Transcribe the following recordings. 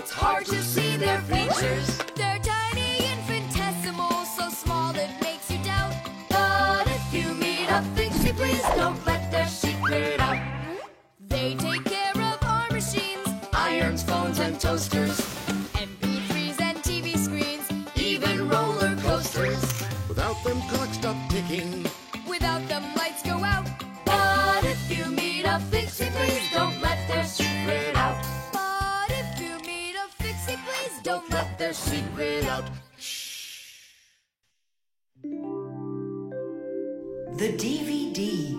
it's hard to see their features. They're tiny, infinitesimal, so small it makes you doubt. But if you meet a Fixie, please don't let their secret out. They take care of our machines, irons, phones, and toasters, MP3s and TV screens, even roller coasters. Without them, clocks stop ticking. Without them, lights go out. But if you meet a Fixie, please don't let their secret out. But if you meet a Fixie, please don't let their secret out. The DVD.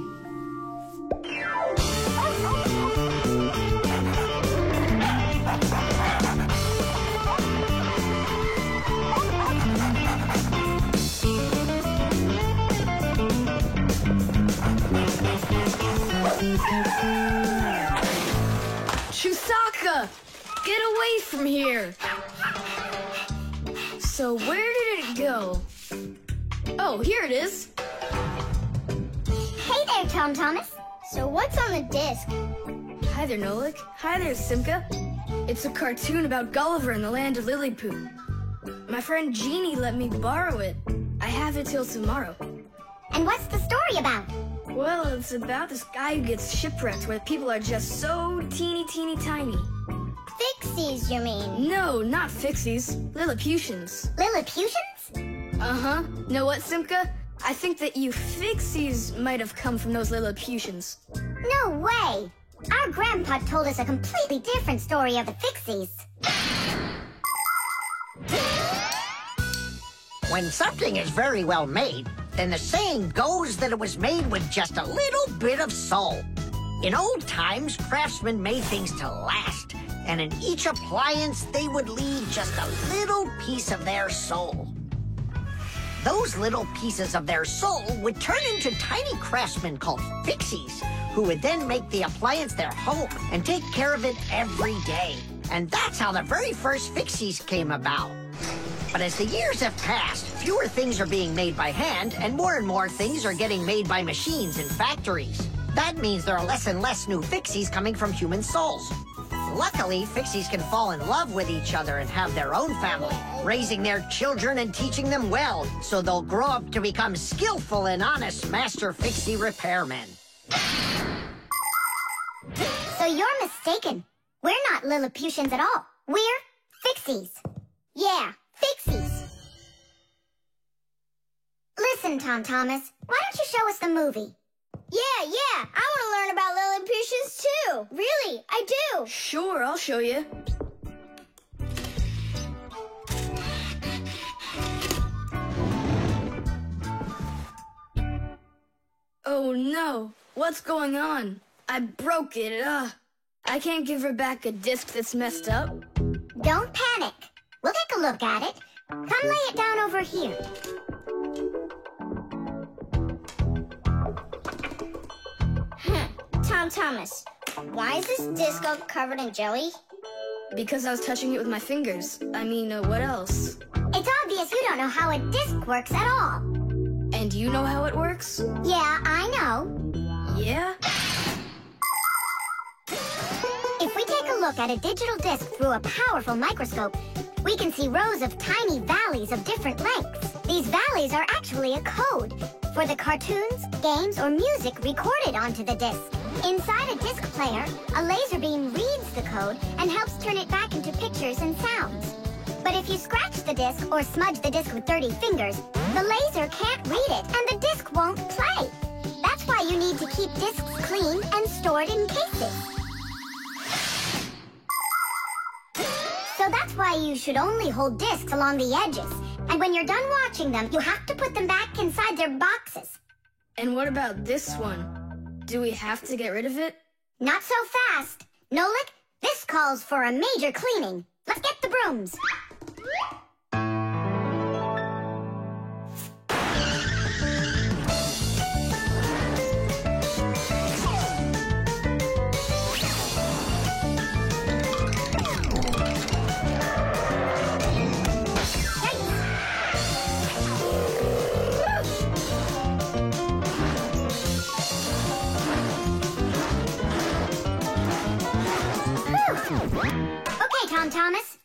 Chusaka! Get away from here! So where did it go? Oh, here it is. Hey there, Tom Thomas. So what's on the disc? Hi there, Nolik. Hi there, Simka. It's a cartoon about Gulliver in the land of Lilliput. My friend Jeannie let me borrow it. I have it till tomorrow. And what's the story about? Well, it's about this guy who gets shipwrecked where people are just so teeny tiny. Fixies, you mean? No, not Fixies. Lilliputians. Lilliputians? Uh-huh. Know what, Simka? I think that you Fixies might have come from those Lilliputians. No way! Our grandpa told us a completely different story of the Fixies. When something is very well made, then the saying goes that it was made with just a little bit of soul. In old times, craftsmen made things to last, and in each appliance, they would leave just a little piece of their soul. Those little pieces of their soul would turn into tiny craftsmen called Fixies, who would then make the appliance their home and take care of it every day. And that's how the very first Fixies came about. But as the years have passed, fewer things are being made by hand, and more things are getting made by machines in factories. That means there are less and less new Fixies coming from human souls. Luckily, Fixies can fall in love with each other and have their own family, raising their children and teaching them well, so they'll grow up to become skillful and honest Master Fixie repairmen. So you're mistaken. We're not Lilliputians at all. We're Fixies. Yeah, Fixies. Listen, Tom Thomas, why don't you show us the movie? Yeah, I want to learn about Lilliputians too. Really, I do. Sure, I'll show you. Oh no, what's going on? I broke it, I can't give her back a disc that's messed up. Don't panic. We'll take a look at it. Come lay it down over here. Tom Thomas, why is this disc all covered in jelly? Because I was touching it with my fingers. I mean, what else? It's obvious you don't know how a disc works at all. And you know how it works? Yeah, I know. Yeah? If we take a look at a digital disc through a powerful microscope, we can see rows of tiny valleys of different lengths. These valleys are actually a code for the cartoons, games, or music recorded onto the disc. Inside a disc player, a laser beam reads the code and helps turn it back into pictures and sounds. But if you scratch the disc or smudge the disc with dirty fingers, the laser can't read it and the disc won't play. That's why you need to keep discs clean and stored in cases. So that's why you should only hold discs along the edges. And when you're done watching them, you have to put them back inside their boxes. And what about this one? Do we have to get rid of it? Not so fast. Nolik, this calls for a major cleaning. Let's get the brooms. Okay, Tom Thomas,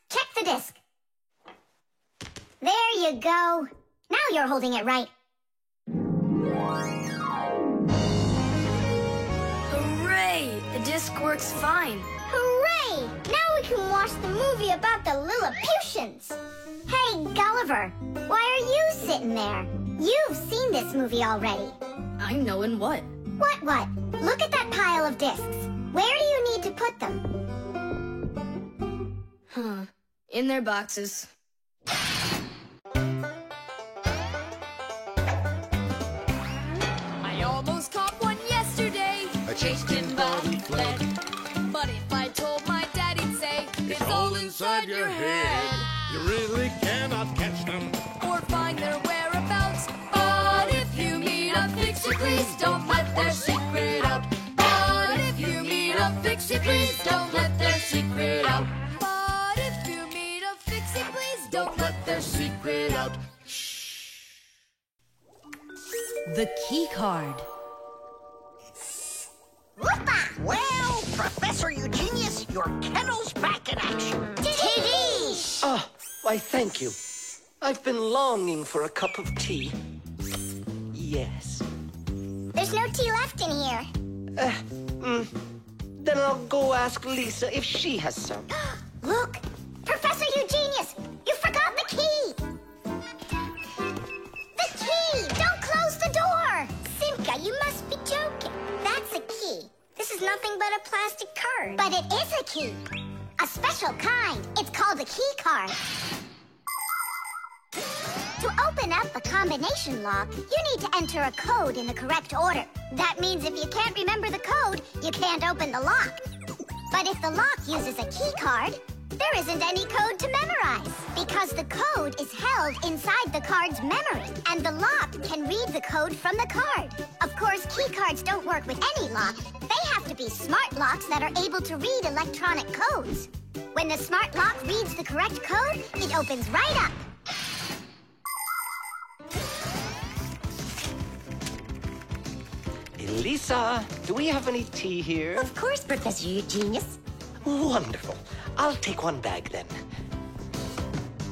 you go. Now you're holding it right. Hooray! The disc works fine. Hooray! Now we can watch the movie about the Lilliputians. Hey, Gulliver, why are you sitting there? You've seen this movie already. I know in what? What? Look at that pile of discs. Where do you need to put them? Huh. In their boxes. I almost caught one yesterday. I chased him, but he fled. But if I told my dad, he'd say, It's all inside your head. You really cannot catch them. Or find their whereabouts. But if you meet a fixie, please don't let their secret out. But if you meet a fixie, please don't let their secret out. But if you meet a fixie, please don't let their secret out. The key card. Whoopa! Well, Professor Eugenius, your kennel's back in action. Tidish! Ah, why, thank you. I've been longing for a cup of tea. Yes. There's no tea left in here. Then I'll go ask Lisa if she has some. Look! Professor Eugenius! You forgot the key! The key! Don't close the door! Simka, you must be joking. That's a key. This is nothing but a plastic card. But it is a key. A special kind. It's called a key card. To open up a combination lock, you need to enter a code in the correct order. That means if you can't remember the code, you can't open the lock. But if the lock uses a key card, there isn't any code to memorize, because the code is held inside the card's memory, and the lock can read the code from the card. Of course, key cards don't work with any lock. They have to be smart locks that are able to read electronic codes. When the smart lock reads the correct code, it opens right up. Elisa, do we have any tea here? Of course, Professor Eugenius. Wonderful. I'll take one bag then.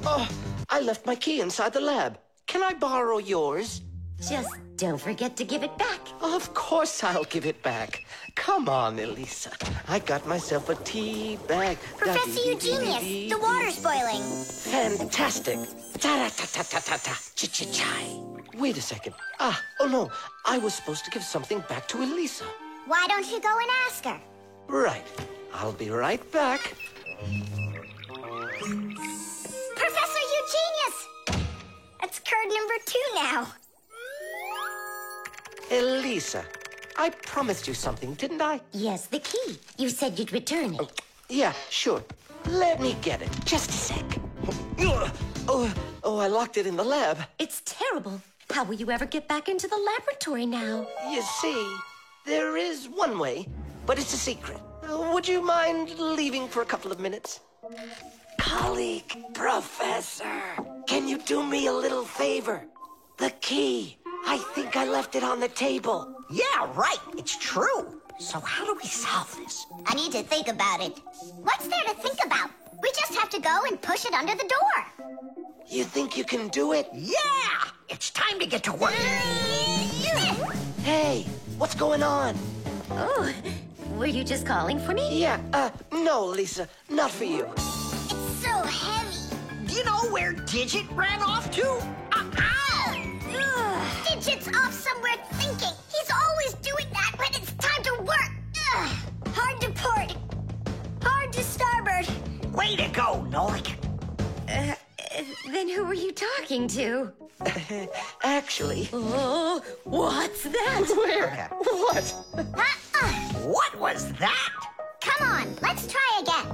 Oh, I left my key inside the lab. Can I borrow yours? Just don't forget to give it back. Of course I'll give it back. Come on, Elisa. I got myself a tea bag. Professor Eugenius, the water's boiling. Fantastic. Ta-ra-ta-ta-ta-ta-ta. Ch-ch-chai. Wait a second. Oh no. I was supposed to give something back to Elisa. Why don't you go and ask her? Right. I'll be right back. Professor Eugenius! That's card number 2 now. Elisa, I promised you something, didn't I? Yes, the key. You said you'd return it. Yeah, sure. Let me get it. Just a sec. Oh, I locked it in the lab. It's terrible. How will you ever get back into the laboratory now? You see, there is one way, but it's a secret. Would you mind leaving for a couple of minutes? Colleague, Professor, can you do me a little favor? The key. I think I left it on the table. Yeah, right. It's true. So how do we solve this? I need to think about it. What's there to think about? We just have to go and push it under the door. You think you can do it? Yeah! It's time to get to work. Hey, what's going on? Oh, were you just calling for me? Yeah, no, Lisa, not for you. It's so heavy. Do you know where Digit ran off to? Ow! Digit's off somewhere thinking. He's always doing that when it's time to work. Hard to port. Hard to starboard. Way to go, Nolik. Then who were you talking to? Actually... Oh, what's that? Where? What? What was that? Come on, let's try again.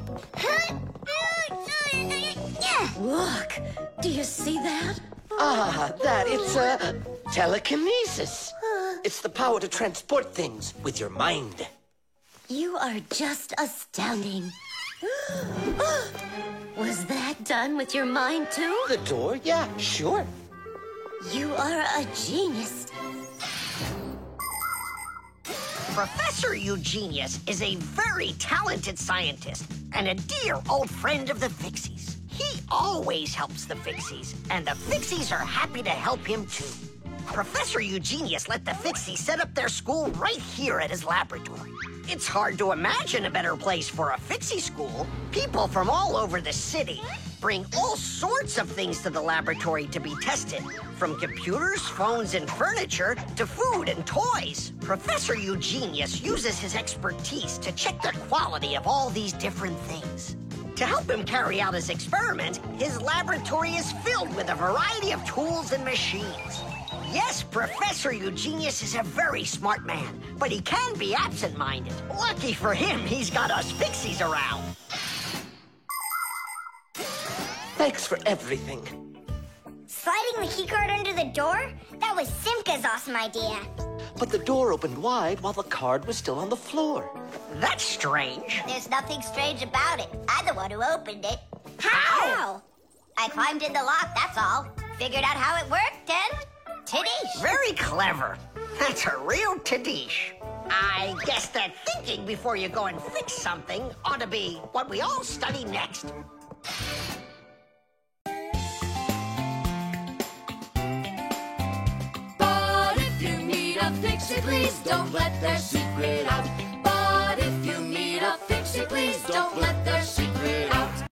Look, do you see that? It's telekinesis. It's the power to transport things with your mind. You are just astounding. Was that done with your mind, too? The door? Yeah, sure. You are a genius. Professor Eugenius is a very talented scientist and a dear old friend of the Fixies. He always helps the Fixies, and the Fixies are happy to help him too. Professor Eugenius let the Fixies set up their school right here at his laboratory. It's hard to imagine a better place for a Fixie school. People from all over the city bring all sorts of things to the laboratory to be tested, from computers, phones, and furniture to food and toys. Professor Eugenius uses his expertise to check the quality of all these different things. To help him carry out his experiment, his laboratory is filled with a variety of tools and machines. Yes, Professor Eugenius is a very smart man, but he can be absent-minded. Lucky for him, he's got us Fixies around. Thanks for everything. Sliding the keycard under the door? That was Simka's awesome idea. But the door opened wide while the card was still on the floor. That's strange. There's nothing strange about it. I'm the one who opened it. How? I climbed in the lock, that's all. Figured out how it worked, and Tadish. Very clever. That's a real Tadish. I guess that thinking before you go and fix something ought to be what we all study next. But if you meet a Fixie, please don't let their secret out. But if you meet a Fixie, please don't let